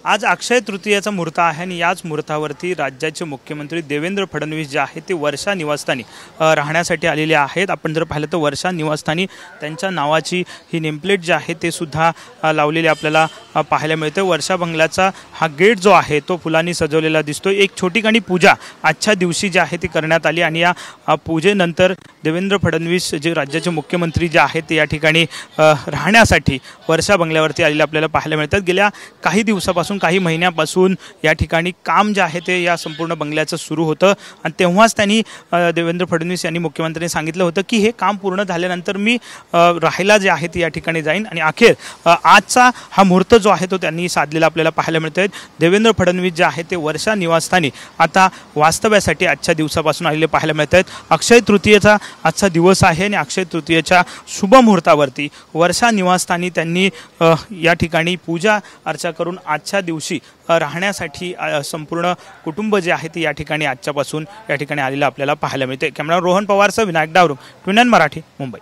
आज अक्षय तृतीयेचा मुहूर्त आहे आणि याच मुहूर्तावरती राज्याचे मुख्यमंत्री देवेंद्र फडणवीस जे आहेत ते वर्षा निवासस्थानी राहण्यासाठी आलेले आहेत। आपण जर पाहिलं तर वर्षा निवासस्थानी त्यांच्या नावाची ही नेमप्लेट जी आहे ते सुद्धा लावलेली आपल्याला पाहायला मिळते। वर्षा बंगल्याचा हा गेट जो आहे तो फुलांनी सजवलेला दिसतो। एक छोटीखानी पूजा आजच्या दिवशी जी आहे ती करण्यात आली आणि या पूजेनंतर देवेंद्र फडणवीस जे राज्याचे मुख्यमंत्री जे आहेत ते या ठिकाणी राहण्यासाठी वर्षा बंगल्यावरती आलेले आपल्याला पाहायला मिळतात। गेल्या काही दिवसापासून काही महिन्यापासून या ठिकाणी काम जे आहे ते या संपूर्ण बंगल्याचं सुरू होतं आणि तेव्हाच त्यांनी देवेंद्र फडणवीस यांनी मुख्यमंत्र्यांनी सांगितलं होतं की हे काम पूर्ण झाल्यानंतर मी राहायला जे आहे ते या ठिकाणी जाईन आणि अखेर आजचा हा मुहूर्त जो आहे तो त्यांनी साधलेला आपल्याला पाहायला मिळतोय। देवेंद्र फडणवीस जे आहे ते वर्षा निवासस्थानी आता वास्तव्यासाठी आजच्या दिवसापासून आलेले पाहायला मिळतात। अक्षय तृतीयेचा आजचा दिवस आहे आणि अक्षय तृतीयेच्या शुभ मुहूर्तावरती वर्षा निवासस्थानी त्यांनी या ठिकाणी पूजा अर्चा करून आजच्या दिवशी राहण्यासाठी संपूर्ण कुटुंब जे आहे ते या ठिकाणी आजच्यापासून या ठिकाणी आलेलं आपल्याला पाहायला मिळते। कॅमेरा रोहन पवारसह विनायक डावरुम, ट्विन मराठी, मुंबई।